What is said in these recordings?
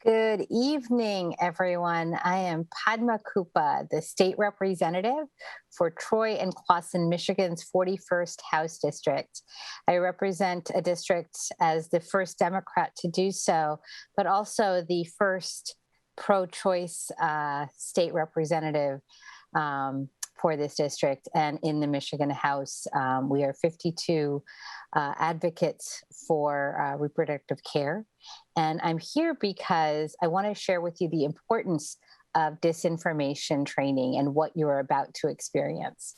Good evening, everyone. I am Padma Kupa, the state representative for Troy and Clawson, Michigan's 41st House District. I represent a district as the first Democrat to do so, but also the first pro-choice state representative for this district. And in the Michigan House, we are 52 advocates for reproductive care. And I'm here because I want to share with you the importance of disinformation training and what you're about to experience.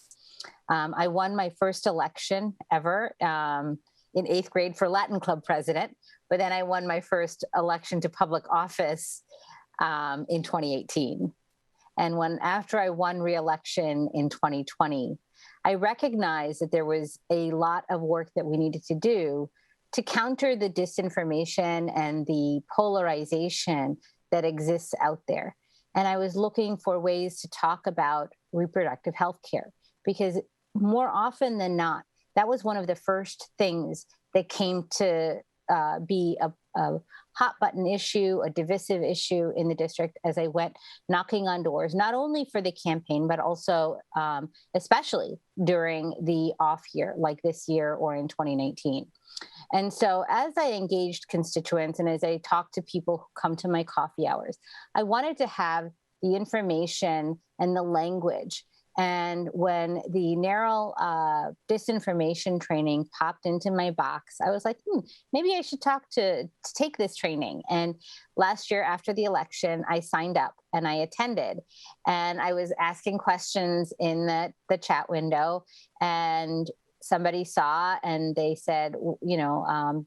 I won my first election ever in 8th grade for Latin Club president, but then I won my first election to public office in 2018. And after I won re-election in 2020, I recognized that there was a lot of work that we needed to do to counter the disinformation and the polarization that exists out there. And I was looking for ways to talk about reproductive health care, because more often than not, that was one of the first things that came to be a hot button issue, a divisive issue in the district as I went knocking on doors, not only for the campaign, but also especially during the off year, like this year or in 2019. And so as I engaged constituents and as I talked to people who come to my coffee hours, I wanted to have the information and the language. And when the NARAL disinformation training popped into my box, I was like, maybe I should take this training. And last year after the election, I signed up and I attended. And I was asking questions in the chat window, and somebody saw and they said,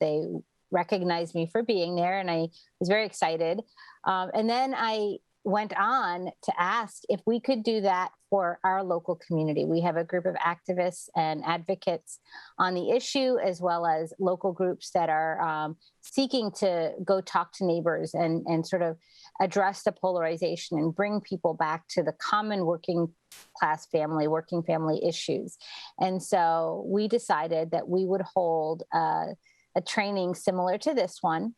they recognized me for being there, and I was very excited. And then I went on to ask if we could do that for our local community. We have a group of activists and advocates on the issue, as well as local groups that are seeking to go talk to neighbors and sort of address the polarization and bring people back to the common working family issues. And so we decided that we would hold a training similar to this one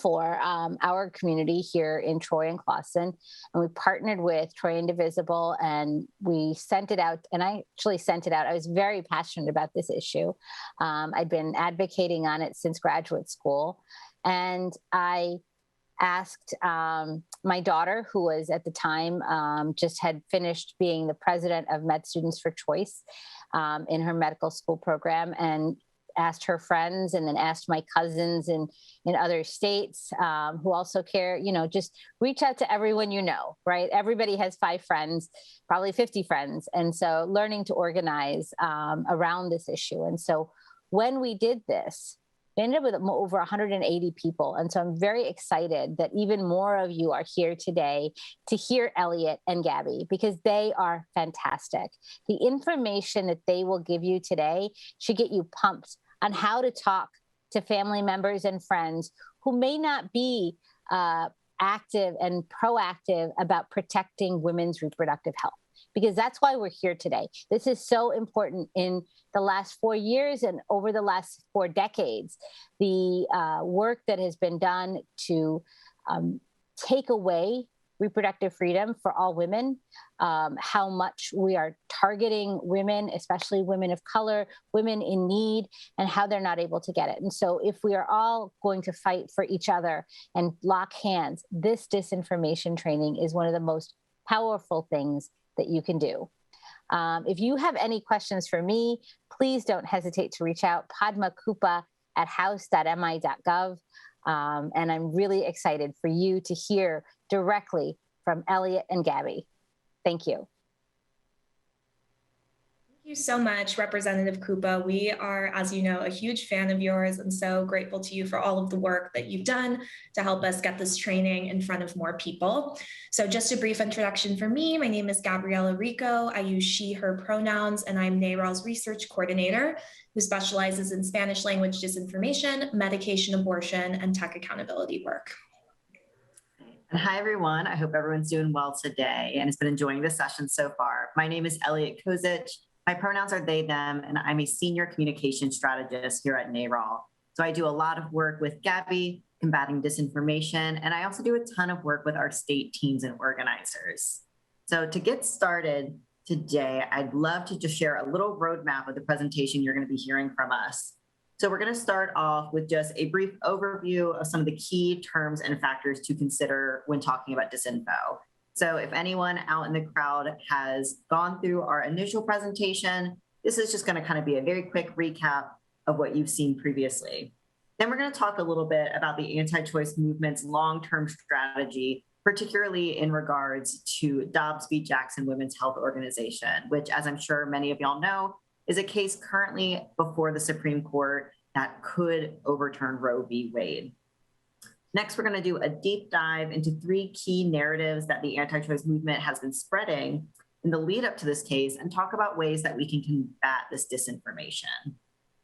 for our community here in Troy and Clawson. And we partnered with Troy Indivisible, and we sent it out. And I actually sent it out. I was very passionate about this issue. I'd been advocating on it since graduate school. And I asked my daughter, who was at the time just had finished being the president of Med Students for Choice in her medical school program, and asked her friends, and then asked my cousins in other states who also care, just reach out to everyone right? Everybody has 5 friends, probably 50 friends. And so learning to organize around this issue. And so when we did this, we ended up with over 180 people. And so I'm very excited that even more of you are here today to hear Elliot and Gabby, because they are fantastic. The information that they will give you today should get you pumped on how to talk to family members and friends who may not be active and proactive about protecting women's reproductive health, because that's why we're here today. This is so important. In the last 4 years and over the last 4 decades, the work that has been done to take away reproductive freedom for all women, how much we are targeting women, especially women of color, women in need, and how they're not able to get it. And so if we are all going to fight for each other and lock hands, this disinformation training is one of the most powerful things that you can do. If you have any questions for me, please don't hesitate to reach out, padmakupa@house.mi.gov. And I'm really excited for you to hear directly from Elliot and Gabby. Thank you. Thank you so much, Representative Kupa. We are, as you know, a huge fan of yours, and so grateful to you for all of the work that you've done to help us get this training in front of more people. So just a brief introduction for me. My name is Gabriela Rico. I use she, her pronouns, and I'm NARAL's research coordinator who specializes in Spanish language disinformation, medication abortion, and tech accountability work. And hi, everyone. I hope everyone's doing well today and has been enjoying this session so far. My name is Elliot Kozich. My pronouns are they, them, and I'm a senior communication strategist here at NARAL. So I do a lot of work with Gabby combating disinformation, and I also do a ton of work with our state teams and organizers. So to get started today, I'd love to just share a little roadmap of the presentation you're going to be hearing from us. So we're going to start off with just a brief overview of some of the key terms and factors to consider when talking about disinfo. So if anyone out in the crowd has gone through our initial presentation, this is just going to kind of be a very quick recap of what you've seen previously. Then we're going to talk a little bit about the anti-choice movement's long-term strategy, particularly in regards to Dobbs v. Jackson Women's Health Organization, which, as I'm sure many of y'all know, is a case currently before the Supreme Court that could overturn Roe v. Wade. Next, we're going to do a deep dive into 3 key narratives that the anti-choice movement has been spreading in the lead up to this case and talk about ways that we can combat this disinformation.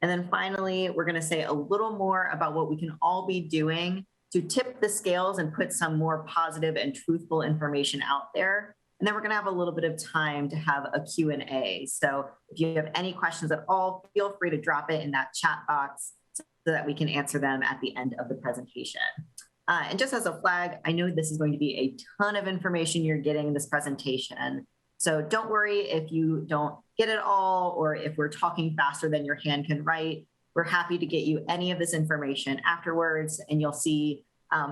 And then finally, we're going to say a little more about what we can all be doing to tip the scales and put some more positive and truthful information out there. And then we're going to have a little bit of time to have a Q&A. So if you have any questions at all, feel free to drop it in that chat box so that we can answer them at the end of the presentation. And just as a flag, I know this is going to be a ton of information you're getting in this presentation. So don't worry if you don't get it all, or if we're talking faster than your hand can write. We're happy to get you any of this information afterwards, and you'll see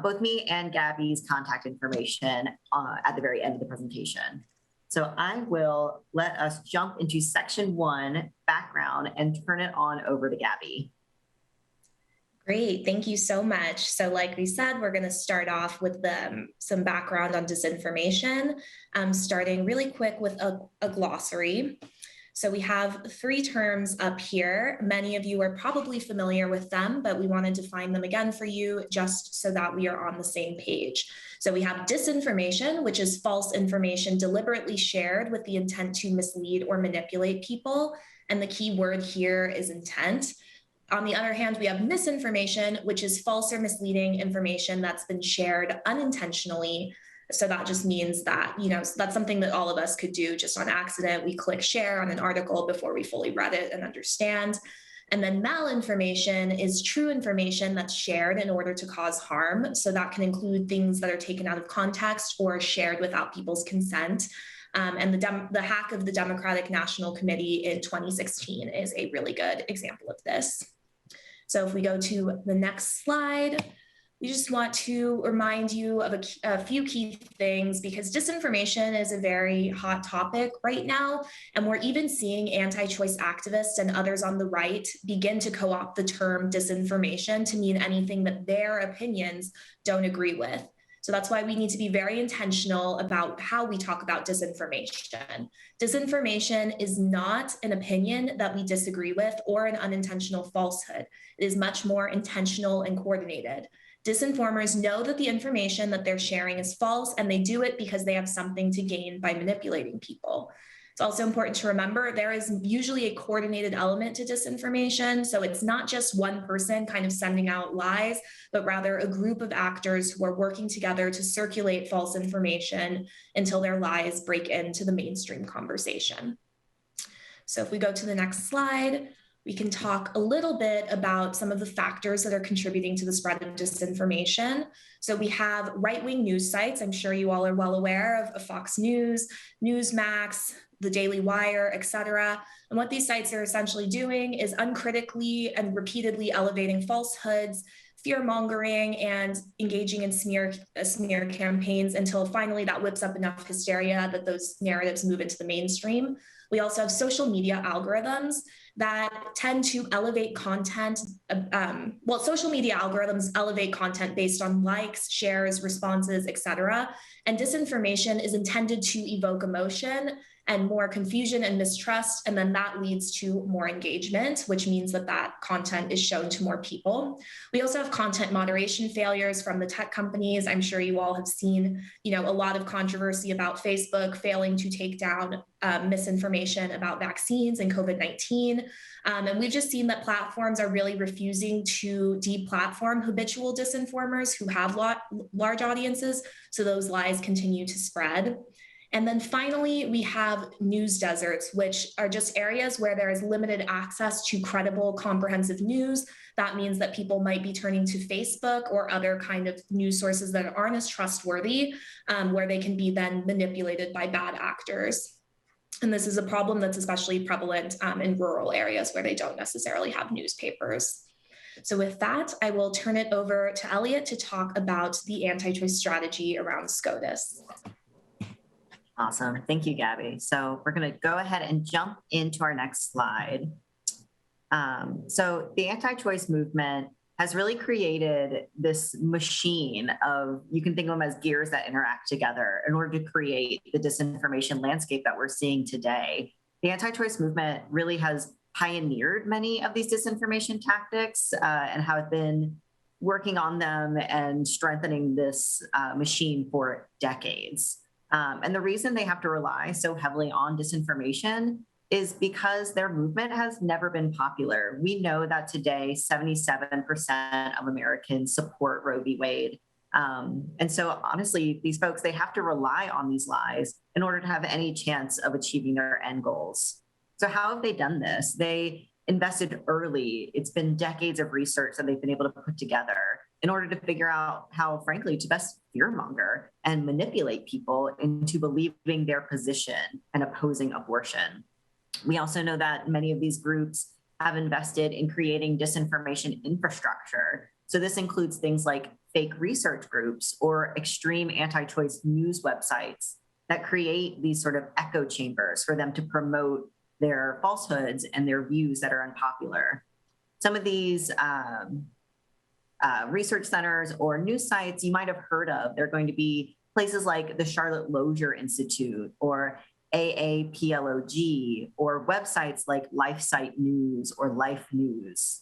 both me and Gabby's contact information at the very end of the presentation. So I will let us jump into section 1, background, and turn it on over to Gabby. Great, thank you so much. So like we said, we're going to start off with some background on disinformation, starting really quick with a glossary. So we have 3 terms up here. Many of you are probably familiar with them, but we wanted to find them again for you just so that we are on the same page. So we have disinformation, which is false information deliberately shared with the intent to mislead or manipulate people. And the key word here is intent. On the other hand, we have misinformation, which is false or misleading information that's been shared unintentionally. So that just means that, that's something that all of us could do just on accident. We click share on an article before we fully read it and understand. And then malinformation is true information that's shared in order to cause harm. So that can include things that are taken out of context or shared without people's consent. And the hack of the Democratic National Committee in 2016 is a really good example of this. So if we go to the next slide, we just want to remind you of a few key things, because disinformation is a very hot topic right now. And we're even seeing anti-choice activists and others on the right begin to co-opt the term disinformation to mean anything that their opinions don't agree with. So that's why we need to be very intentional about how we talk about disinformation. Disinformation is not an opinion that we disagree with or an unintentional falsehood. It is much more intentional and coordinated. Disinformers know that the information that they're sharing is false, and they do it because they have something to gain by manipulating people. It's also important to remember there is usually a coordinated element to disinformation. So it's not just one person kind of sending out lies, but rather a group of actors who are working together to circulate false information until their lies break into the mainstream conversation. So if we go to the next slide, we can talk a little bit about some of the factors that are contributing to the spread of disinformation. So we have right-wing news sites. I'm sure you all are well aware of Fox News, Newsmax, the Daily Wire, et cetera. And what these sites are essentially doing is uncritically and repeatedly elevating falsehoods, fear-mongering, and engaging in smear campaigns until finally that whips up enough hysteria that those narratives move into the mainstream. We also have social media algorithms that tend to elevate content. Social media algorithms elevate content based on likes, shares, responses, et cetera. And disinformation is intended to evoke emotion and more confusion and mistrust. And then that leads to more engagement, which means that that content is shown to more people. We also have content moderation failures from the tech companies. I'm sure you all have seen, a lot of controversy about Facebook failing to take down misinformation about vaccines and COVID-19. And we've just seen that platforms are really refusing to deplatform habitual disinformers who have large audiences. So those lies continue to spread. And then finally, we have news deserts, which are just areas where there is limited access to credible, comprehensive news. That means that people might be turning to Facebook or other kind of news sources that aren't as trustworthy, where they can be then manipulated by bad actors. And this is a problem that's especially prevalent in rural areas where they don't necessarily have newspapers. So with that, I will turn it over to Elliot to talk about the anti-choice strategy around SCOTUS. Awesome. Thank you, Gabby. So we're going to go ahead and jump into our next slide. So the anti-choice movement has really created this machine of, you can think of them as gears that interact together in order to create the disinformation landscape that we're seeing today. The anti-choice movement really has pioneered many of these disinformation tactics and have been working on them and strengthening this machine for decades. And the reason they have to rely so heavily on disinformation is because their movement has never been popular. We know that today, 77% of Americans support Roe v. Wade. And so honestly, these folks, they have to rely on these lies in order to have any chance of achieving their end goals. So how have they done this? They invested early. It's been decades of research that they've been able to put together in order to figure out how, frankly, to best fearmonger and manipulate people into believing their position and opposing abortion. We also know that many of these groups have invested in creating disinformation infrastructure. So this includes things like fake research groups or extreme anti-choice news websites that create these sort of echo chambers for them to promote their falsehoods and their views that are unpopular. Some of these research centers or news sites you might have heard of, they're going to be places like the Charlotte Lozier Institute or AAPLOG, or websites like LifeSite News or Life News.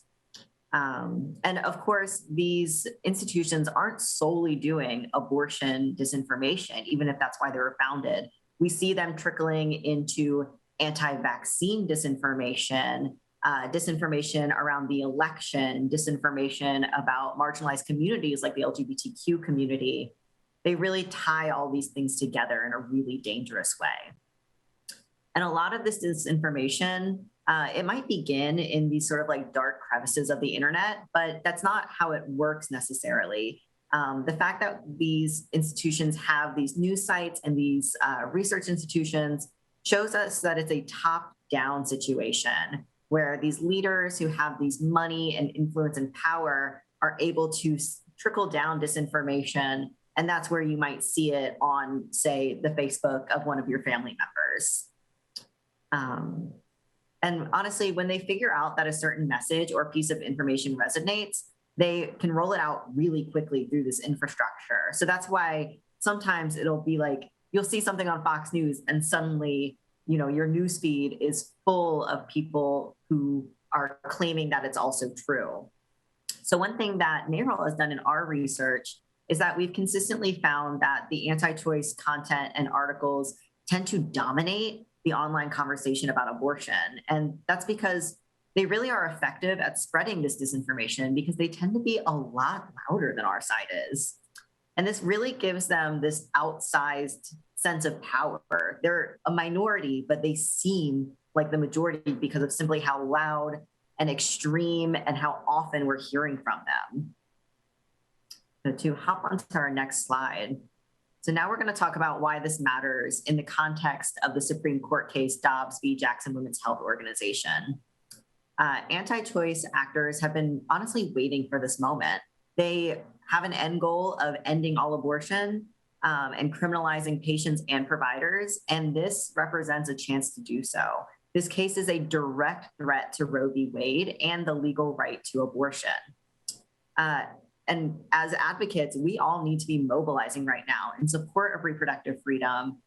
And of course, these institutions aren't solely doing abortion disinformation, even if that's why they were founded. We see them trickling into anti-vaccine disinformation, disinformation around the election, disinformation about marginalized communities like the LGBTQ community. They really tie all these things together in a really dangerous way. And a lot of this disinformation, it might begin in these sort of like dark crevices of the internet, but that's not how it works necessarily. The fact that these institutions have these news sites and these research institutions shows us that it's a top-down situation where these leaders who have these money and influence and power are able to trickle down disinformation. And that's where you might see it on, say, the Facebook of one of your family members. And honestly, when they figure out that a certain message or piece of information resonates, they can roll it out really quickly through this infrastructure. So that's why sometimes it'll be like, you'll see something on Fox News and suddenly, you know, your newsfeed is full of people who are claiming that it's also true. So one thing that NARAL has done in our research is that we've consistently found that the anti-choice content and articles tend to dominate the online conversation about abortion. And that's because they really are effective at spreading this disinformation because they tend to be a lot louder than our side is. And this really gives them this outsized sense of power. They're a minority, but they seem like the majority because of simply how loud and extreme and how often we're hearing from them. So to hop onto our next slide. So now we're going to talk about why this matters in the context of the Supreme Court case Dobbs v. Jackson Women's Health Organization. Anti-choice actors have been honestly waiting for this moment. They have an end goal of ending all abortion and criminalizing patients and providers, and this represents a chance to do so. This case is a direct threat to Roe v. Wade and the legal right to abortion. And as advocates, we all need to be mobilizing right now in support of reproductive freedom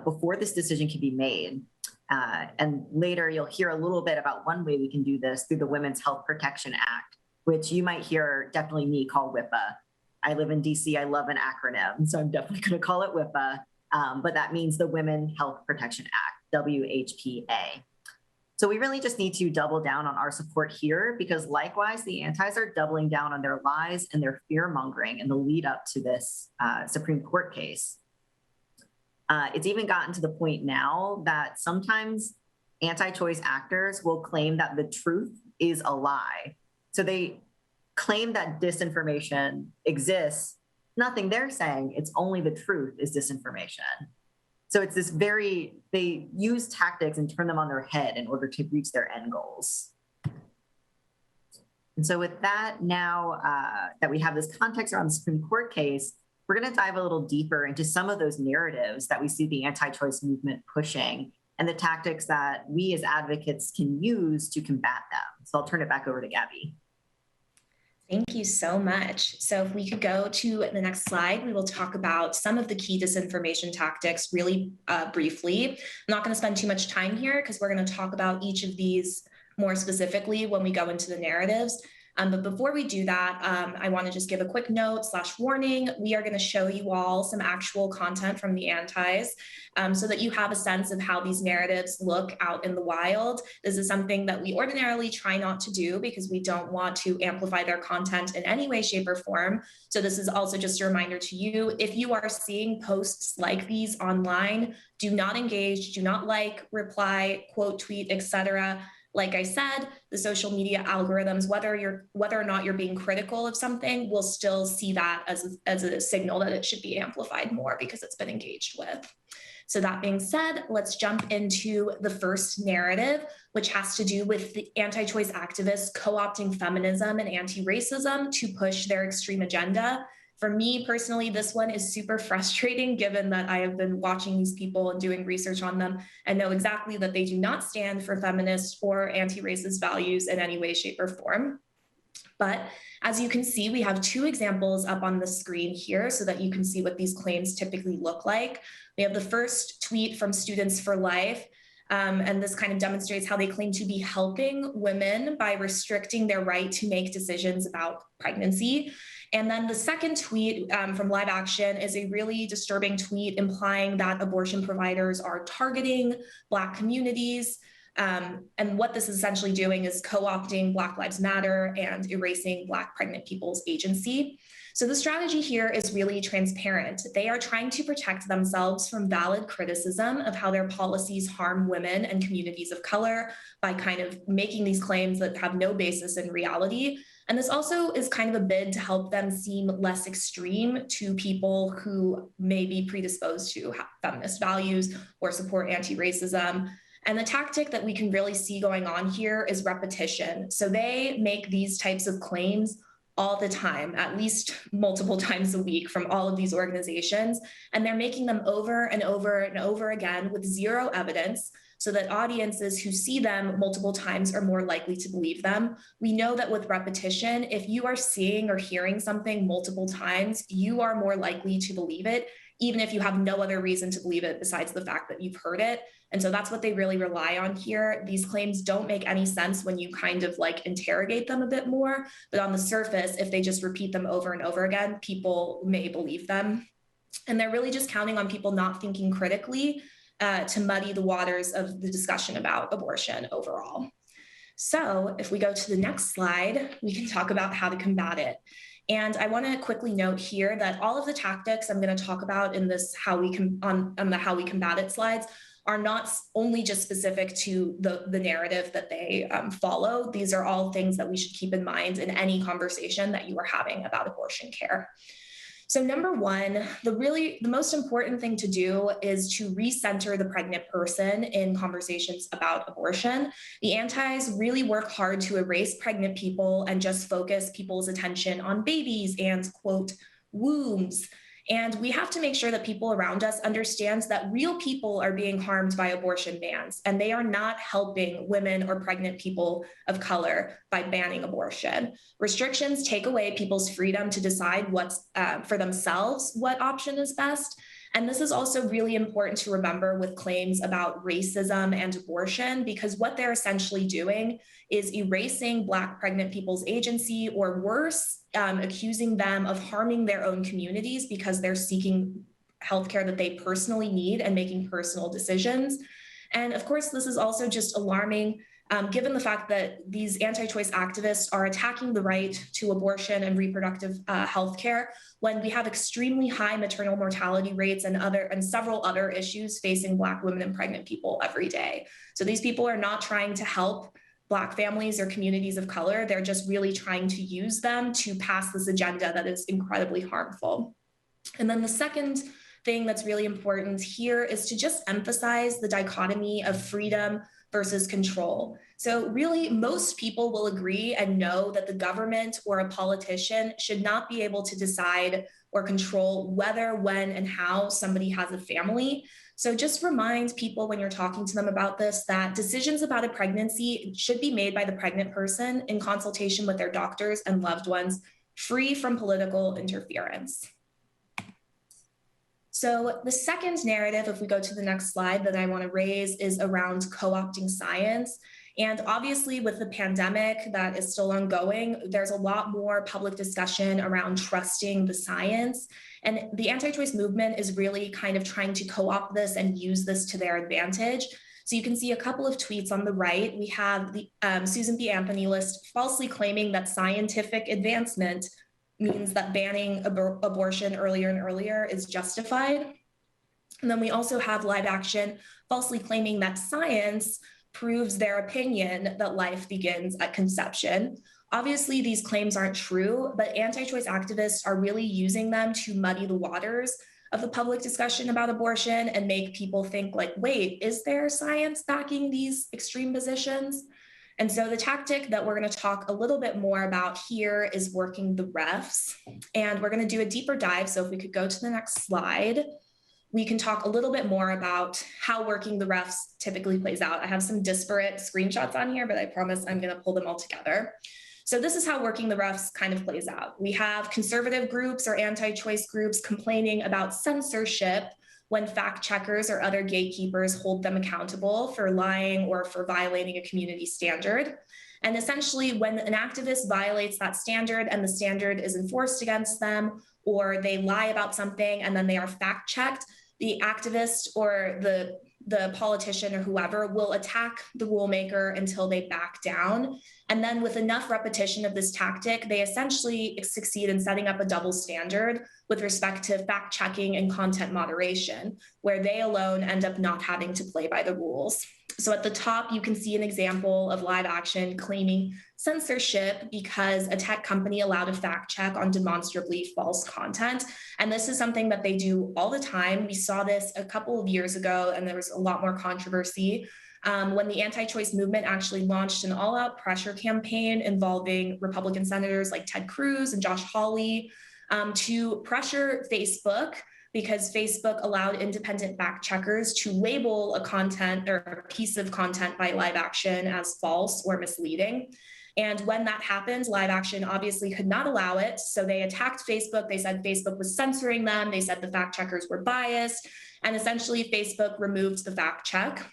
before this decision can be made. And later you'll hear a little bit about one way we can do this through the Women's Health Protection Act, which you might hear definitely me call WHPA. I live in DC, I love an acronym, so I'm definitely gonna call it WHPA, but that means the Women's Health Protection Act, WHPA. So we really just need to double down on our support here because likewise, the antis are doubling down on their lies and their fear mongering in the lead up to this Supreme Court case. It's even gotten to the point now that sometimes anti-choice actors will claim that the truth is a lie. So they claim that disinformation exists. Nothing they're saying, it's only the truth is disinformation. So it's they use tactics and turn them on their head in order to reach their end goals. And so with that, now that we have this context around the Supreme Court case, we're going to dive a little deeper into some of those narratives that we see the anti-choice movement pushing and the tactics that we as advocates can use to combat them. So I'll turn it back over to Gabby. Thank you so much. So if we could go to the next slide, we will talk about some of the key disinformation tactics really briefly. I'm not going to spend too much time here because we're going to talk about each of these more specifically when we go into the narratives. But before we do that, I want to just give a quick note / warning. We are going to show you all some actual content from the antis so that you have a sense of how these narratives look out in the wild. This is something that we ordinarily try not to do because we don't want to amplify their content in any way, shape, or form. So this is also just a reminder to you, if you are seeing posts like these online, do not engage, do not like, reply, quote, tweet, etc. Like I said, the social media algorithms, whether or not you're being critical of something, will still see that as a signal that it should be amplified more because it's been engaged with. So that being said, let's jump into the first narrative, which has to do with the anti-choice activists co-opting feminism and anti-racism to push their extreme agenda. For me personally, this one is super frustrating given that I have been watching these people and doing research on them and know exactly that they do not stand for feminist or anti-racist values in any way, shape, or form. But as you can see, we have two examples up on the screen here so that you can see what these claims typically look like. We have the first tweet from Students for Life. And this kind of demonstrates how they claim to be helping women by restricting their right to make decisions about pregnancy. And then the second tweet from Live Action is a really disturbing tweet implying that abortion providers are targeting Black communities. And what this is essentially doing is co-opting Black Lives Matter and erasing Black pregnant people's agency. So the strategy here is really transparent. They are trying to protect themselves from valid criticism of how their policies harm women and communities of color by kind of making these claims that have no basis in reality. And this also is kind of a bid to help them seem less extreme to people who may be predisposed to feminist values or support anti-racism. And the tactic that we can really see going on here is repetition. So they make these types of claims all the time, at least multiple times a week from all of these organizations. And they're making them over and over and over again with zero evidence so that audiences who see them multiple times are more likely to believe them. We know that with repetition, if you are seeing or hearing something multiple times, you are more likely to believe it, even if you have no other reason to believe it besides the fact that you've heard it. And so that's what they really rely on here. These claims don't make any sense when you kind of like interrogate them a bit more, but on the surface, if they just repeat them over and over again, people may believe them. And they're really just counting on people not thinking critically to muddy the waters of the discussion about abortion overall. So if we go to the next slide, we can talk about how to combat it. And I want to quickly note here that all of the tactics I'm going to talk about in this how we combat it slides are not only just specific to the narrative that they follow. These are all things that we should keep in mind in any conversation that you are having about abortion care. So number one, the most important thing to do is to recenter the pregnant person in conversations about abortion. The antis really work hard to erase pregnant people and just focus people's attention on babies and, quote, wombs. And we have to make sure that people around us understand that real people are being harmed by abortion bans, and they are not helping women or pregnant people of color by banning abortion. Restrictions take away people's freedom to decide what's for themselves, what option is best. And this is also really important to remember with claims about racism and abortion, because what they're essentially doing is erasing Black pregnant people's agency, or worse, accusing them of harming their own communities because they're seeking healthcare that they personally need and making personal decisions. And of course, this is also just alarming given the fact that these anti-choice activists are attacking the right to abortion and reproductive health care when we have extremely high maternal mortality rates and several other issues facing Black women and pregnant people every day. So these people are not trying to help Black families or communities of color. They're just really trying to use them to pass this agenda that is incredibly harmful. And then the second thing that's really important here is to just emphasize the dichotomy of freedom versus control. So really, most people will agree and know that the government or a politician should not be able to decide or control whether, when, and how somebody has a family. So just remind people when you're talking to them about this that decisions about a pregnancy should be made by the pregnant person in consultation with their doctors and loved ones, free from political interference. So the second narrative, if we go to the next slide, that I want to raise is around co-opting science. And obviously with the pandemic that is still ongoing, there's a lot more public discussion around trusting the science. And the anti-choice movement is really kind of trying to co-opt this and use this to their advantage. So you can see a couple of tweets on the right. We have the Susan B. Anthony list falsely claiming that scientific advancement means that banning abortion earlier and earlier is justified. And then we also have Live Action falsely claiming that science proves their opinion that life begins at conception. Obviously, these claims aren't true, but anti-choice activists are really using them to muddy the waters of the public discussion about abortion and make people think like, wait, is there science backing these extreme positions? And so the tactic that we're going to talk a little bit more about here is working the refs. And we're going to do a deeper dive. So if we could go to the next slide, we can talk a little bit more about how working the refs typically plays out. I have some disparate screenshots on here, but I promise I'm going to pull them all together. So this is how working the refs kind of plays out. We have conservative groups or anti-choice groups complaining about censorship when fact checkers or other gatekeepers hold them accountable for lying or for violating a community standard. And essentially, when an activist violates that standard and the standard is enforced against them, or they lie about something and then they are fact checked, the activist or the politician or whoever will attack the rulemaker until they back down. And then with enough repetition of this tactic, they essentially succeed in setting up a double standard with respect to fact checking and content moderation, where they alone end up not having to play by the rules. So at the top, you can see an example of Live Action claiming censorship because a tech company allowed a fact check on demonstrably false content. And this is something that they do all the time. We saw this a couple of years ago, and there was a lot more controversy when the anti-choice movement actually launched an all-out pressure campaign involving Republican senators like Ted Cruz and Josh Hawley to pressure Facebook, because Facebook allowed independent fact checkers to label a content or a piece of content by Live Action as false or misleading. And when that happened, Live Action obviously could not allow it. So they attacked Facebook. They said Facebook was censoring them. They said the fact checkers were biased. And essentially, Facebook removed the fact check.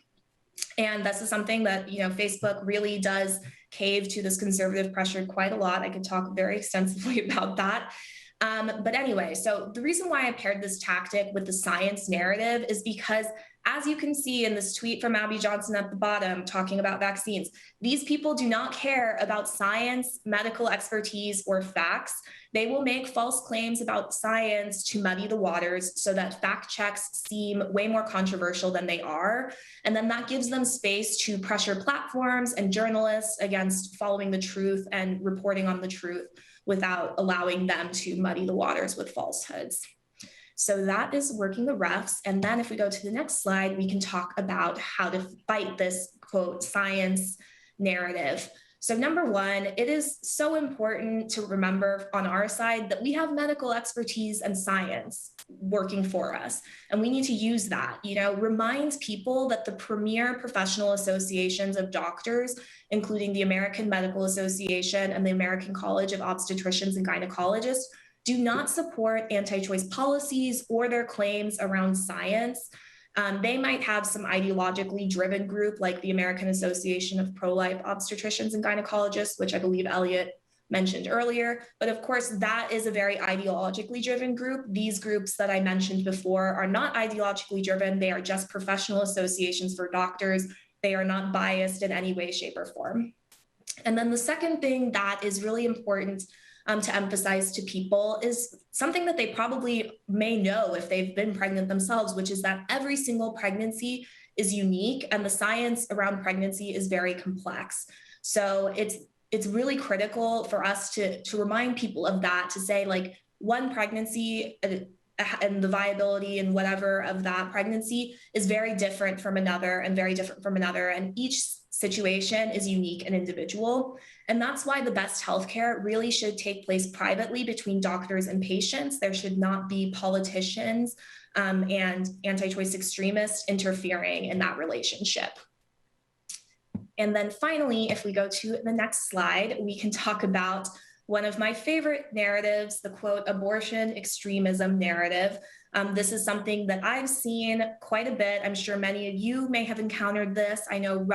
And this is something that, Facebook really does cave to this conservative pressure quite a lot. I could talk very extensively about that. But anyway, so the reason why I paired this tactic with the science narrative is because, as you can see in this tweet from Abby Johnson at the bottom talking about vaccines, these people do not care about science, medical expertise, or facts. They will make false claims about science to muddy the waters so that fact checks seem way more controversial than they are. And then that gives them space to pressure platforms and journalists against following the truth and reporting on the truth without allowing them to muddy the waters with falsehoods. So that is working the refs. And then if we go to the next slide, we can talk about how to fight this, quote, science narrative. So number one, it is so important to remember on our side that we have medical expertise and science working for us. And we need to use that, remind people that the premier professional associations of doctors, including the American Medical Association and the American College of Obstetricians and Gynecologists, do not support anti-choice policies or their claims around science. They might have some ideologically driven group like the American Association of Pro-Life Obstetricians and Gynecologists, which I believe Elliot mentioned earlier. But of course, that is a very ideologically driven group. These groups that I mentioned before are not ideologically driven. They are just professional associations for doctors they are not biased in any way, shape, or form. And then the second thing that is really important to emphasize to people is something that they probably may know if they've been pregnant themselves, which is that every single pregnancy is unique and the science around pregnancy is very complex. So it's really critical for us to remind people of that, to say like one pregnancy and the viability and whatever of that pregnancy is very different from another and very different from another. And each situation is unique and individual. And that's why the best healthcare really should take place privately between doctors and patients. There should not be politicians and anti-choice extremists interfering in that relationship. And then finally, if we go to the next slide, we can talk about one of my favorite narratives, the quote, abortion extremism narrative. This is something that I've seen quite a bit. I'm sure many of you may have encountered this. I know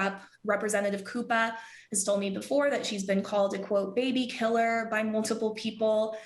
Representative Koopa has told me before that she's been called a quote, baby killer by multiple people.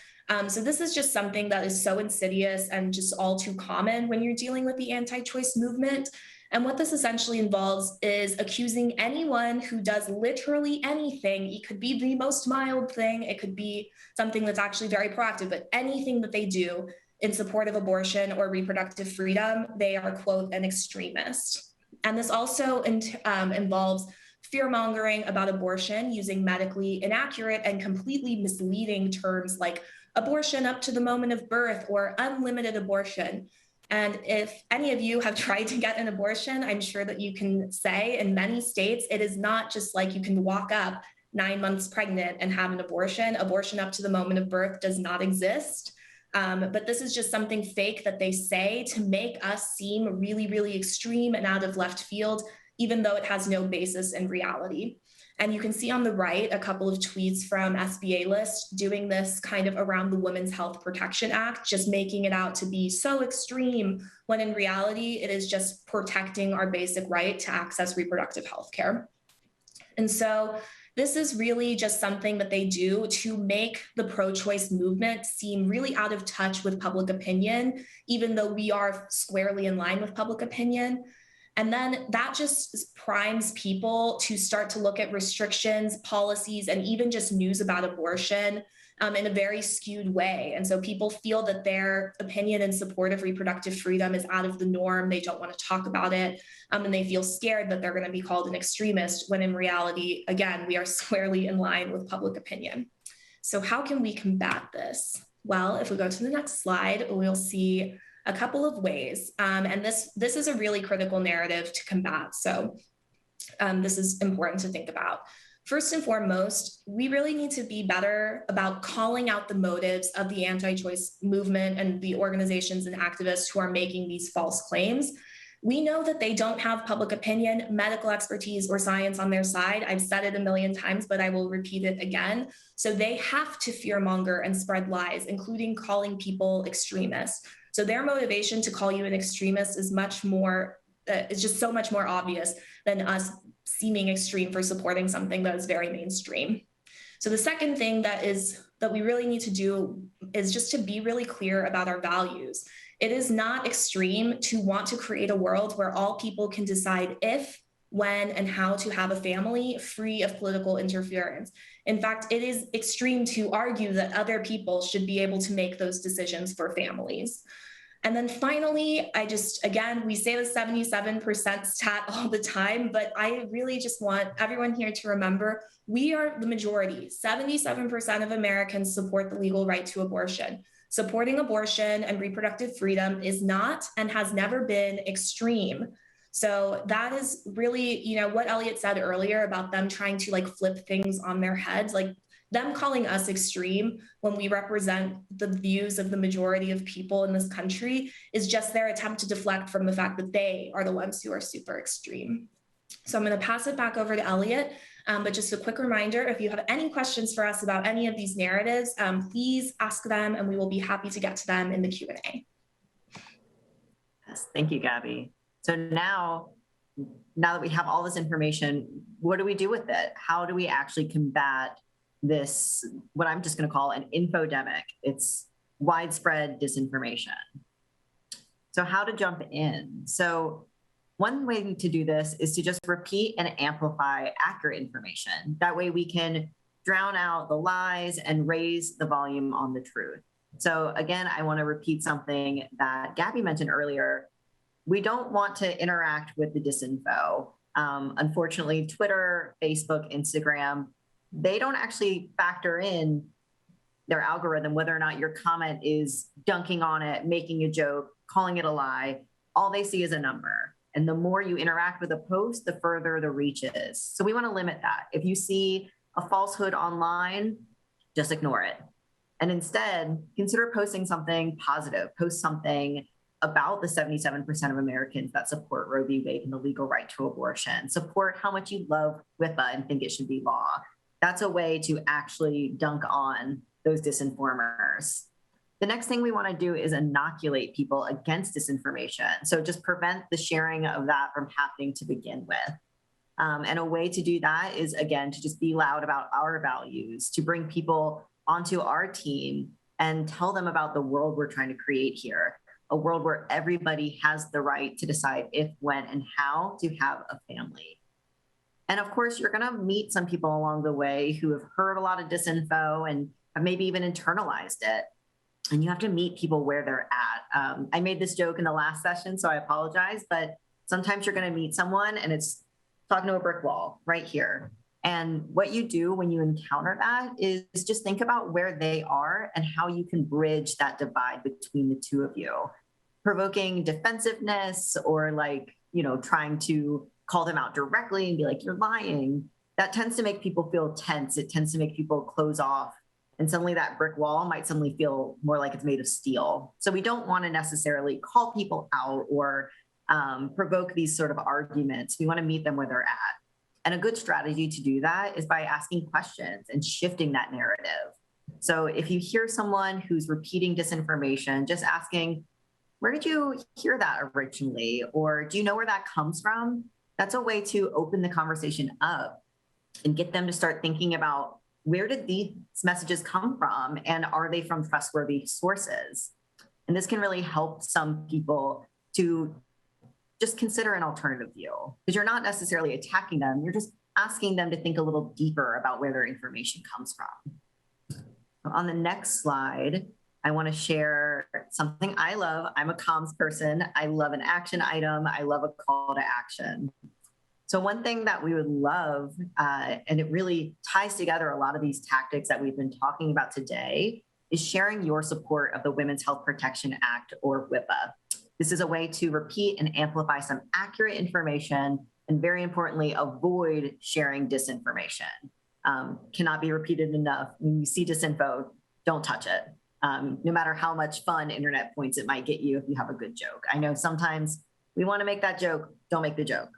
So this is just something that is so insidious and just all too common when you're dealing with the anti-choice movement. And what this essentially involves is accusing anyone who does literally anything. It could be the most mild thing. It could be something that's actually very proactive, but anything that they do in support of abortion or reproductive freedom, they are, quote, an extremist. And this also involves fear-mongering about abortion using medically inaccurate and completely misleading terms like abortion up to the moment of birth or unlimited abortion. And if any of you have tried to get an abortion, I'm sure that you can say in many states, it is not just like you can walk up 9 months pregnant and have an abortion. Abortion up to the moment of birth does not exist. But this is just something fake that they say to make us seem really, really extreme and out of left field, even though it has no basis in reality. And you can see on the right a couple of tweets from SBA List doing this kind of around the Women's Health Protection Act, just making it out to be so extreme, when in reality, it is just protecting our basic right to access reproductive health care. And so this is really just something that they do to make the pro-choice movement seem really out of touch with public opinion, even though we are squarely in line with public opinion. And then that just primes people to start to look at restrictions, policies, and even just news about abortion in a very skewed way. And so people feel that their opinion in support of reproductive freedom is out of the norm. They don't want to talk about it. And they feel scared that they're going to be called an extremist, when in reality, again, we are squarely in line with public opinion. So how can we combat this? Well, if we go to the next slide, we'll see a couple of ways. And this is a really critical narrative to combat. So this is important to think about. First and foremost, we really need to be better about calling out the motives of the anti-choice movement and the organizations and activists who are making these false claims. We know that they don't have public opinion, medical expertise, or science on their side. I've said it a million times, but I will repeat it again. So they have to fearmonger and spread lies, including calling people extremists. So their motivation to call you an extremist is much more, it's just so much more obvious than us seeming extreme for supporting something that is very mainstream. So the second thing that we really need to do is just to be really clear about our values. It is not extreme to want to create a world where all people can decide if, when, and how to have a family free of political interference. In fact, it is extreme to argue that other people should be able to make those decisions for families. And then finally, again, we say the 77% stat all the time, but I really just want everyone here to remember, we are the majority. 77% of Americans support the legal right to abortion. Supporting abortion and reproductive freedom is not and has never been extreme. So that is really, what Elliot said earlier about them trying to flip things on their heads, them calling us extreme when we represent the views of the majority of people in this country is just their attempt to deflect from the fact that they are the ones who are super extreme. So I'm going to pass it back over to Elliot. But just a quick reminder, if you have any questions for us about any of these narratives, please ask them and we will be happy to get to them in the Q&A. Yes, thank you, Gabby. So now that we have all this information, what do we do with it? How do we actually combat this, what I'm just going to call an infodemic? It's widespread disinformation. So how to jump in? So One way to do this is to just repeat and amplify accurate information. That way we can drown out the lies and raise the volume on the truth. So again, I want to repeat something that Gabby mentioned earlier. We don't want to interact with the disinfo. Unfortunately, Twitter, Facebook, Instagram, they don't actually factor in their algorithm whether or not your comment is dunking on it, making a joke, calling it a lie. All they see is a number. And the more you interact with a post, the further the reach is. So we want to limit that. If you see a falsehood online, just ignore it. And instead, consider posting something positive. Post something about the 77% of Americans that support Roe v. Wade and the legal right to abortion. Support how much you love WHPA and think it should be law. That's a way to actually dunk on those disinformers. The next thing we want to do is inoculate people against disinformation. So just prevent the sharing of that from happening to begin with. And a way to do that is, again, to just be loud about our values, to bring people onto our team and tell them about the world we're trying to create here, a world where everybody has the right to decide if, when, and how to have a family. And of course, you're going to meet some people along the way who have heard a lot of disinfo and have maybe even internalized it. And you have to meet people where they're at. I made this joke in the last session, so I apologize, but sometimes you're going to meet someone and it's talking to a brick wall right here. And what you do when you encounter that is just think about where they are and how you can bridge that divide between the two of you. Provoking defensiveness or trying to call them out directly and be like, you're lying. That tends to make people feel tense. It tends to make people close off. And suddenly that brick wall might suddenly feel more like it's made of steel. So we don't want to necessarily call people out or provoke these sort of arguments. We want to meet them where they're at. And a good strategy to do that is by asking questions and shifting that narrative. So if you hear someone who's repeating disinformation, just asking, where did you hear that originally? Or do you know where that comes from? That's a way to open the conversation up and get them to start thinking about, where did these messages come from? And are they from trustworthy sources? And this can really help some people to just consider an alternative view, because you're not necessarily attacking them. You're just asking them to think a little deeper about where their information comes from. On the next slide, I want to share something I love. I'm a comms person. I love an action item. I love a call to action. So one thing that we would love, and it really ties together a lot of these tactics that we've been talking about today, is sharing your support of the Women's Health Protection Act, or WHPA. This is a way to repeat and amplify some accurate information, and very importantly, avoid sharing disinformation. Cannot be repeated enough. When you see disinfo, don't touch it. No matter how much fun internet points it might get you if you have a good joke. I know sometimes we want to make that joke, don't make the joke.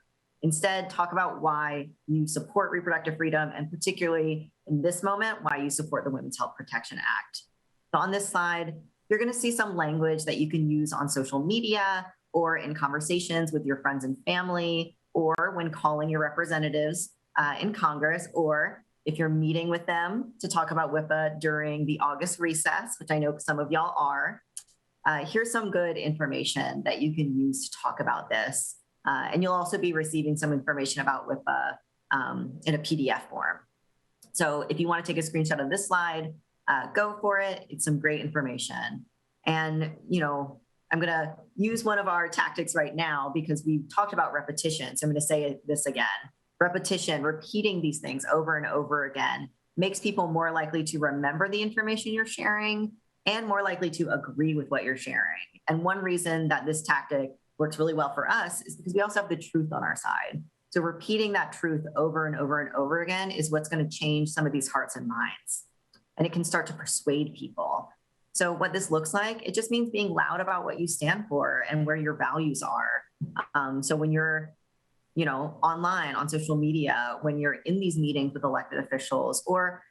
Instead, talk about why you support reproductive freedom, and particularly in this moment, why you support the Women's Health Protection Act. So on this slide, you're going to see some language that you can use on social media or in conversations with your friends and family, or when calling your representatives in Congress, or if you're meeting with them to talk about WHPA during the August recess, which I know some of y'all are. Here's some good information that you can use to talk about this. And you'll also be receiving some information about WHPA in a PDF form. So if you want to take a screenshot of this slide, go for it. It's some great information. And, I'm going to use one of our tactics right now because we've talked about repetition. So I'm going to say this again. Repetition, repeating these things over and over again, makes people more likely to remember the information you're sharing and more likely to agree with what you're sharing. And one reason that this tactic works really well for us is because we also have the truth on our side. So repeating that truth over and over and over again is what's going to change some of these hearts and minds. And it can start to persuade people. So what this looks like, it just means being loud about what you stand for and where your values are. So when you're online, on social media, when you're in these meetings with elected officials, or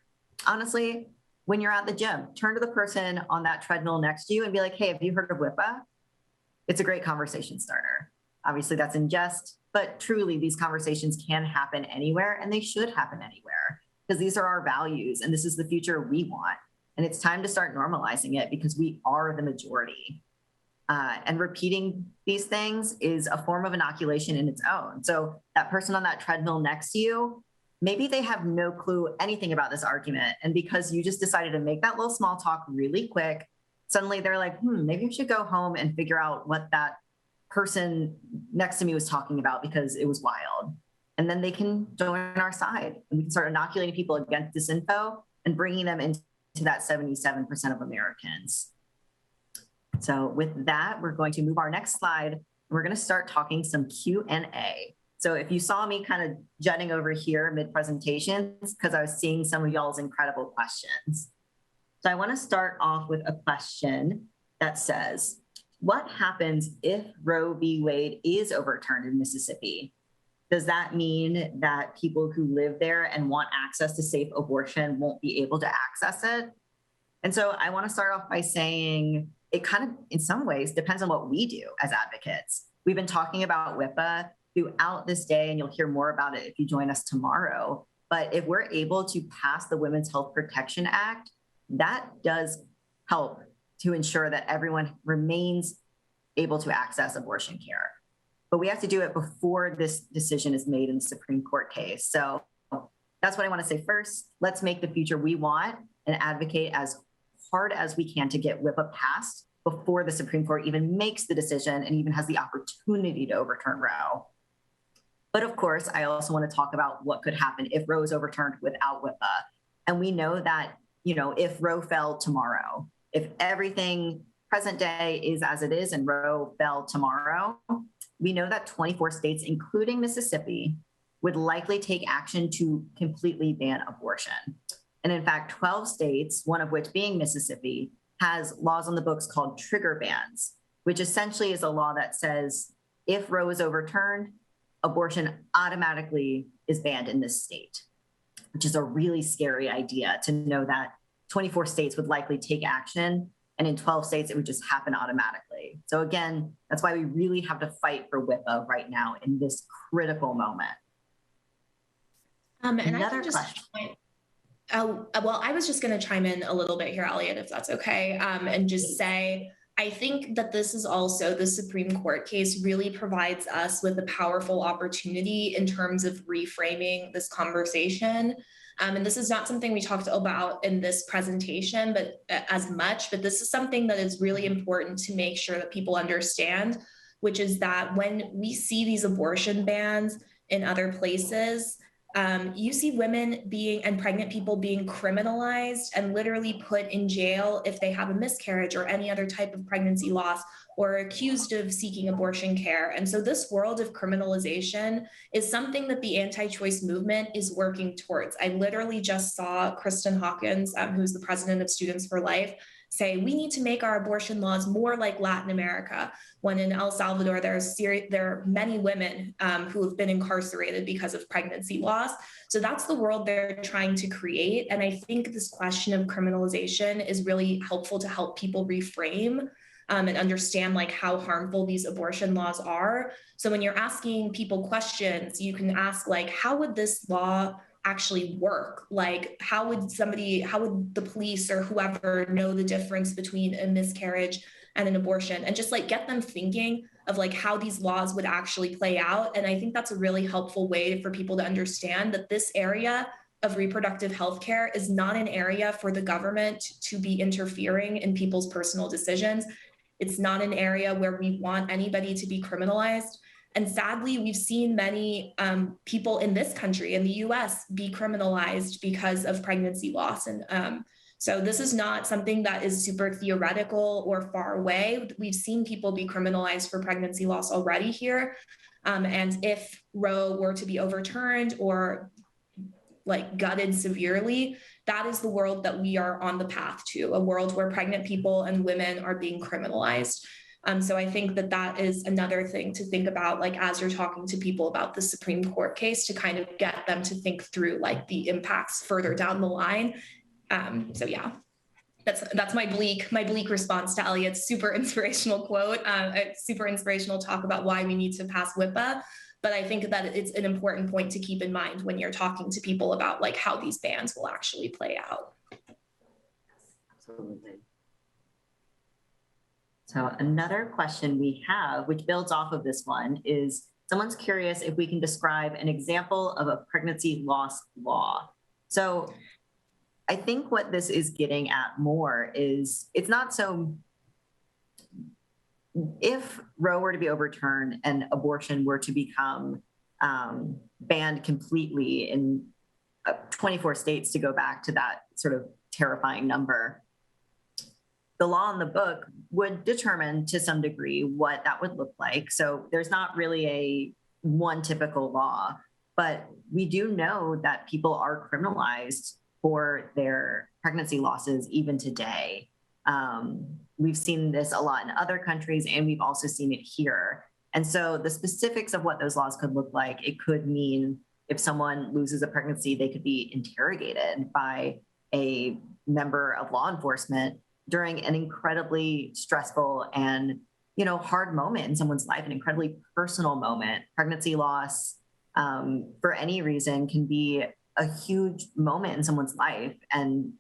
honestly, when you're at the gym, turn to the person on that treadmill next to you and be like, hey, have you heard of WHPA? It's a great conversation starter. Obviously that's in jest, but truly these conversations can happen anywhere, and they should happen anywhere, because these are our values and this is the future we want. And it's time to start normalizing it because we are the majority. And repeating these things is a form of inoculation in its own. So that person on that treadmill next to you, maybe they have no clue anything about this argument. And because you just decided to make that little small talk really quick, suddenly they're like, maybe I should go home and figure out what that person next to me was talking about because it was wild. And then they can join our side and we can start inoculating people against disinfo and bringing them into that 77% of Americans. So with that, we're going to move our next slide. We're going to start talking some Q&A. So if you saw me kind of jutting over here mid-presentations, because I was seeing some of y'all's incredible questions. So I want to start off with a question that says, what happens if Roe v. Wade is overturned in Mississippi? Does that mean that people who live there and want access to safe abortion won't be able to access it? And so I want to start off by saying it kind of, in some ways, depends on what we do as advocates. We've been talking about WHPA throughout this day, and you'll hear more about it if you join us tomorrow. But if we're able to pass the Women's Health Protection Act, that does help to ensure that everyone remains able to access abortion care. But we have to do it before this decision is made in the Supreme Court case. So that's what I want to say first. Let's make the future we want and advocate as hard as we can to get WHPA passed before the Supreme Court even makes the decision and even has the opportunity to overturn Roe. But of course, I also want to talk about what could happen if Roe is overturned without WHPA. And we know that, if Roe fell tomorrow, if everything present day is as it is and Roe fell tomorrow, we know that 24 states, including Mississippi, would likely take action to completely ban abortion. And in fact, 12 states, one of which being Mississippi, has laws on the books called trigger bans, which essentially is a law that says if Roe is overturned, abortion automatically is banned in this state, which is a really scary idea to know that 24 states would likely take action. And in 12 states, it would just happen automatically. So again, that's why we really have to fight for WHPA right now in this critical moment. And another question. Well, I was just going to chime in a little bit here, Elliot, if that's okay, and just say, I think that this is also, the Supreme Court case really provides us with a powerful opportunity in terms of reframing this conversation. And this is not something we talked about in this presentation, but this is something that is really important to make sure that people understand, which is that when we see these abortion bans in other places, you see women and pregnant people being criminalized and literally put in jail if they have a miscarriage or any other type of pregnancy loss or accused of seeking abortion care. And so this world of criminalization is something that the anti-choice movement is working towards. I literally just saw Kristen Hawkins, who's the president of Students for Life, say we need to make our abortion laws more like Latin America, when in El Salvador, there are many women who have been incarcerated because of pregnancy loss. So that's the world they're trying to create. And I think this question of criminalization is really helpful to help people reframe and understand how harmful these abortion laws are. So when you're asking people questions, you can ask how would this law actually work? How would the police or whoever know the difference between a miscarriage and an abortion? And just get them thinking of how these laws would actually play out. And I think that's a really helpful way for people to understand that this area of reproductive health care is not an area for the government to be interfering in people's personal decisions. It's not an area where we want anybody to be criminalized. And sadly, we've seen many people in this country, in the US, be criminalized because of pregnancy loss. And so this is not something that is super theoretical or far away. We've seen people be criminalized for pregnancy loss already here. And if Roe were to be overturned or gutted severely, that is the world that we are on the path to, a world where pregnant people and women are being criminalized. So I think that is another thing to think about, as you're talking to people about the Supreme Court case, to kind of get them to think through the impacts further down the line. So yeah, that's my bleak response to Elliot's super inspirational quote, a super inspirational talk about why we need to pass WHPA. But I think that it's an important point to keep in mind when you're talking to people about how these bans will actually play out. Absolutely. So another question we have, which builds off of this one, is someone's curious if we can describe an example of a pregnancy loss law. So I think what this is getting at more is it's not so, if Roe were to be overturned and abortion were to become banned completely in 24 states, to go back to that sort of terrifying number, the law in the book would determine to some degree what that would look like. So there's not really a one typical law, but we do know that people are criminalized for their pregnancy losses even today. We've seen this a lot in other countries, and we've also seen it here. And so the specifics of what those laws could look like, it could mean if someone loses a pregnancy, they could be interrogated by a member of law enforcement during an incredibly stressful and, hard moment in someone's life, an incredibly personal moment. Pregnancy loss, for any reason, can be a huge moment in someone's life. And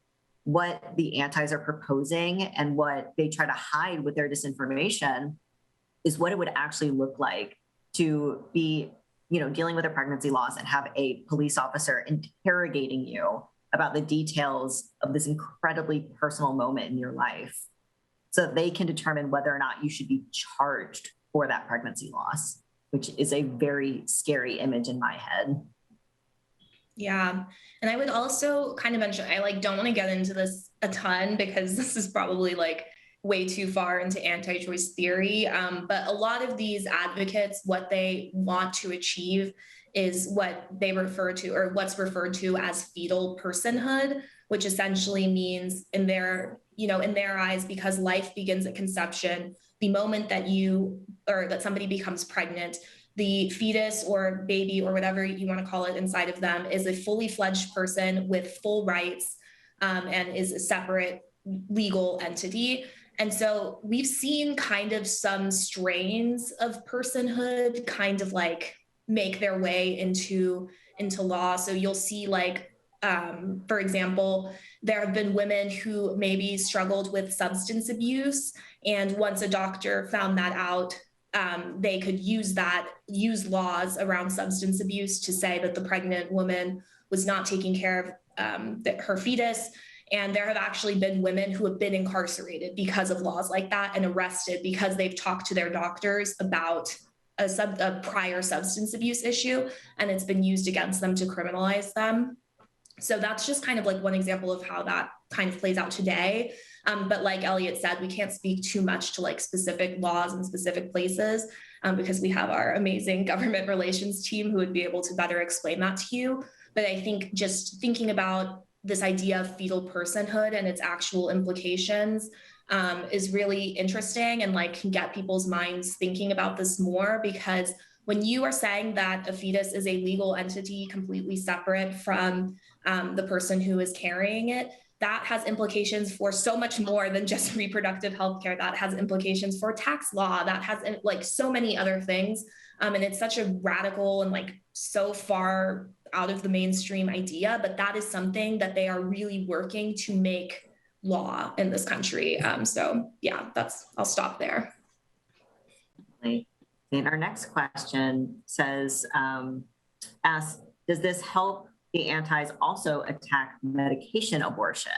what the antis are proposing and what they try to hide with their disinformation is what it would actually look like to be, dealing with a pregnancy loss and have a police officer interrogating you about the details of this incredibly personal moment in your life, so that they can determine whether or not you should be charged for that pregnancy loss, which is a very scary image in my head. Yeah. And I would also kind of mention, I don't want to get into this a ton because this is probably way too far into anti-choice theory. But a lot of these advocates, what they want to achieve is what they refer to, or what's referred to as fetal personhood, which essentially means in their eyes, because life begins at conception, the moment that that somebody becomes pregnant, the fetus or baby or whatever you want to call it inside of them is a fully fledged person with full rights, and is a separate legal entity. And so we've seen kind of some strains of personhood kind of make their way into law. So you'll see for example, there have been women who maybe struggled with substance abuse. And once a doctor found that out, they could use laws around substance abuse to say that the pregnant woman was not taking care of her fetus. And there have actually been women who have been incarcerated because of laws like that and arrested because they've talked to their doctors about a prior substance abuse issue, and it's been used against them to criminalize them. So that's just kind of one example of how that kind of plays out today. But like Elliot said, we can't speak too much to specific laws in specific places because we have our amazing government relations team who would be able to better explain that to you. But I think just thinking about this idea of fetal personhood and its actual implications is really interesting and can get people's minds thinking about this more, because when you are saying that a fetus is a legal entity completely separate from the person who is carrying it, that has implications for so much more than just reproductive health care. That has implications for tax law. That has so many other things. And it's such a radical and so far out of the mainstream idea, but that is something that they are really working to make law in this country. So yeah, I'll stop there. And our next question says, asks, does this help the antis also attack medication abortion?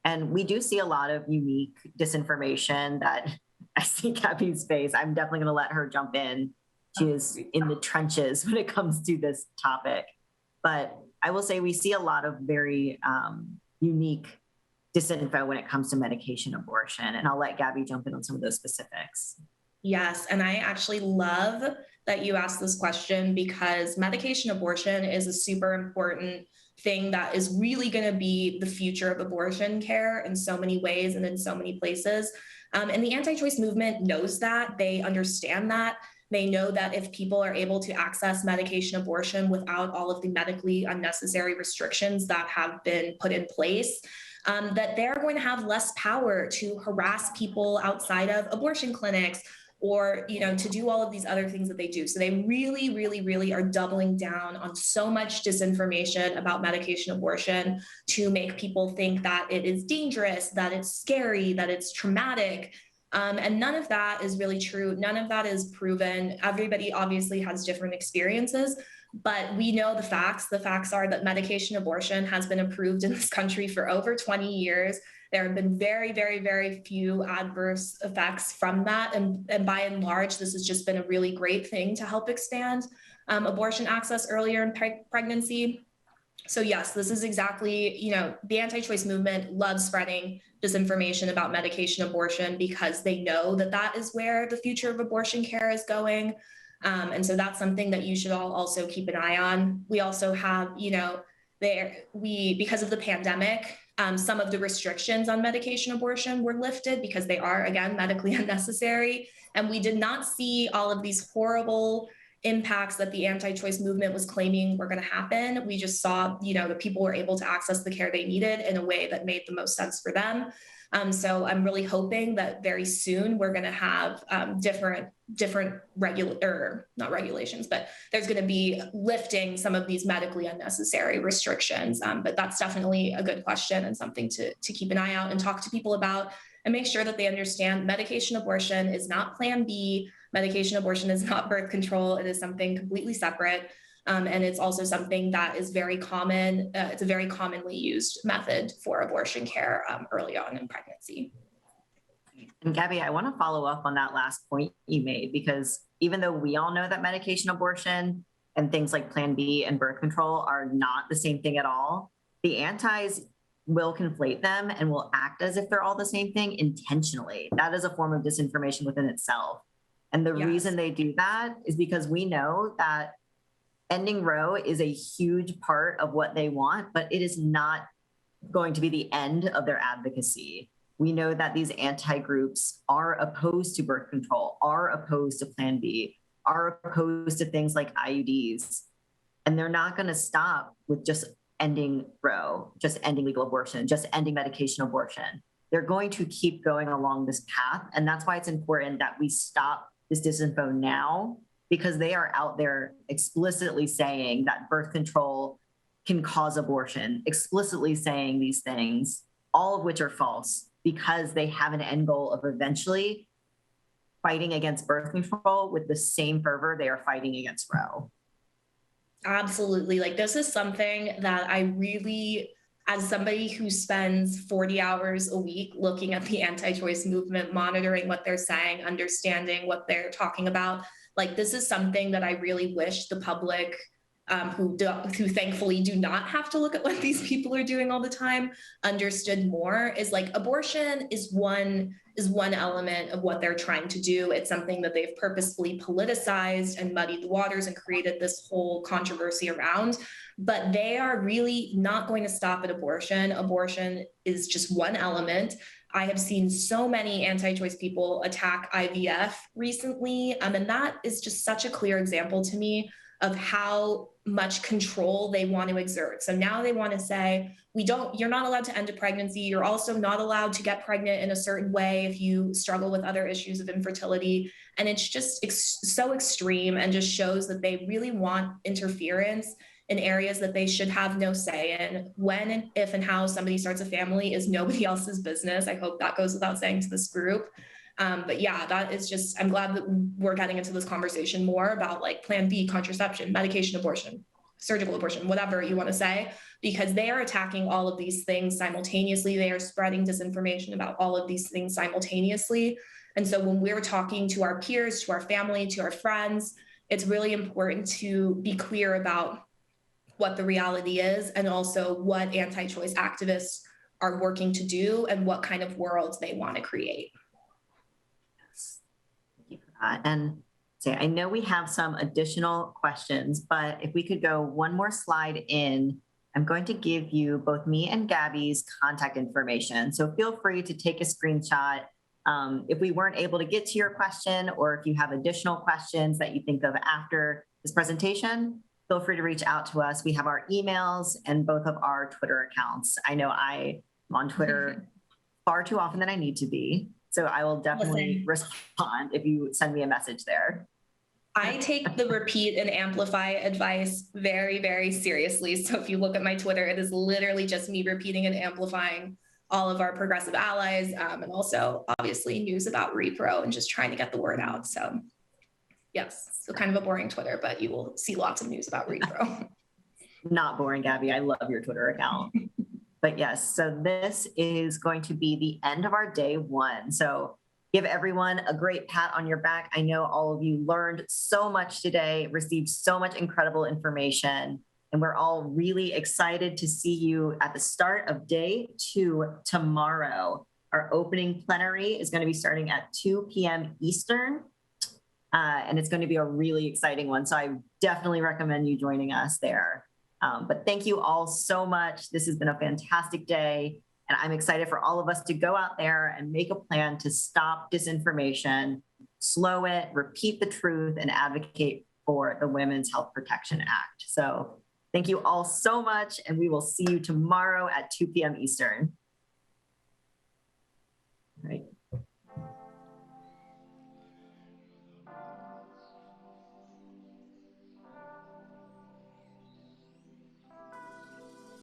And we do see a lot of unique disinformation that I see Gabby's face. I'm definitely going to let her jump in. She is in the trenches when it comes to this topic. But I will say we see a lot of very unique disinfo when it comes to medication abortion. And I'll let Gabby jump in on some of those specifics. Yes, and I actually love that you asked this question, because medication abortion is a super important thing that is really going to be the future of abortion care in so many ways and in so many places. And the anti-choice movement knows that. They understand that. They know that if people are able to access medication abortion without all of the medically unnecessary restrictions that have been put in place, that they're going to have less power to harass people outside of abortion clinics or, to do all of these other things that they do. So they really, really, really are doubling down on so much disinformation about medication abortion to make people think that it is dangerous, that it's scary, that it's traumatic. And none of that is really true. None of that is proven. Everybody obviously has different experiences, but we know the facts. The facts are that medication abortion has been approved in this country for over 20 years. There have been very, very, very few adverse effects from that. And by and large, this has just been a really great thing to help expand abortion access earlier in pregnancy. So yes, this is exactly, the anti-choice movement loves spreading disinformation about medication abortion because they know that that is where the future of abortion care is going. And so that's something that you should all also keep an eye on. We also have, because of the pandemic, some of the restrictions on medication abortion were lifted because they are, again, medically unnecessary. And we did not see all of these horrible impacts that the anti-choice movement was claiming were going to happen. We just saw, that people were able to access the care they needed in a way that made the most sense for them. So I'm really hoping that very soon we're going to have different not regulations, but there's going to be lifting some of these medically unnecessary restrictions. But that's definitely a good question and something to keep an eye out and talk to people about and make sure that they understand medication abortion is not Plan B. Medication abortion is not birth control. It is something completely separate. And it's also something that is very common. It's a very commonly used method for abortion care early on in pregnancy. And Gabby, I want to follow up on that last point you made, because even though we all know that medication abortion and things like Plan B and birth control are not the same thing at all, the antis will conflate them and will act as if they're all the same thing intentionally. That is a form of disinformation within itself. And the reason they do that is because we know that ending Roe is a huge part of what they want, but it is not going to be the end of their advocacy. We know that these anti-groups are opposed to birth control, are opposed to Plan B, are opposed to things like IUDs. And they're not going to stop with just ending Roe, just ending legal abortion, just ending medication abortion. They're going to keep going along this path. And that's why it's important that we stop this disinfo now, because they are out there explicitly saying that birth control can cause abortion, explicitly saying these things, all of which are false, because they have an end goal of eventually fighting against birth control with the same fervor they are fighting against Roe. Absolutely. Like, this is something that I really, as somebody who spends 40 hours a week looking at the anti-choice movement, monitoring what they're saying, understanding what they're talking about, like, this is something that I really wish the public, who thankfully do not have to look at what these people are doing all the time, understood more. Is like, abortion is one element of what they're trying to do. It's something that they've purposefully politicized and muddied the waters and created this whole controversy around. But they are really not going to stop at abortion. Abortion is just one element. I have seen so many anti-choice people attack IVF recently. And that is just such a clear example to me of how much control they want to exert. So now they want to say, you're not allowed to end a pregnancy. You're also not allowed to get pregnant in a certain way if you struggle with other issues of infertility. And it's just so extreme, and just shows that they really want interference in areas that they should have no say in. When and if and how somebody starts a family is nobody else's business. I hope that goes without saying to this group. But yeah, that is just, I'm glad that we're getting into this conversation more about like Plan B, contraception, medication abortion, surgical abortion, whatever you want to say, because they are attacking all of these things simultaneously. They are spreading disinformation about all of these things simultaneously. And so when we're talking to our peers, to our family, to our friends, it's really important to be clear about what the reality is, and also what anti-choice activists are working to do and what kind of world they want to create. And so I know we have some additional questions, but if we could go one more slide in, I'm going to give you both me and Gabby's contact information. So feel free to take a screenshot if we weren't able to get to your question, or if you have additional questions that you think of after this presentation, feel free to reach out to us. We have our emails and both of our Twitter accounts. I know I'm on Twitter far too often than I need to be. So I will definitely respond if you send me a message there. I take the repeat and amplify advice very, very seriously. So if you look at my Twitter, it is literally just me repeating and amplifying all of our progressive allies, and also obviously news about repro and just trying to get the word out. So yes, so kind of a boring Twitter, but you will see lots of news about repro. Not boring, Gabby. I love your Twitter account. But yes, so this is going to be the end of our day one. So give everyone a great pat on your back. I know all of you learned so much today, received so much incredible information, and we're all really excited to see you at the start of day 2 tomorrow. Our opening plenary is going to be starting at 2 p.m. Eastern, and it's going to be a really exciting one. So I definitely recommend you joining us there. But thank you all so much. This has been a fantastic day. And I'm excited for all of us to go out there and make a plan to stop disinformation, slow it, repeat the truth, and advocate for the Women's Health Protection Act. So thank you all so much. And we will see you tomorrow at 2 p.m. Eastern. All right.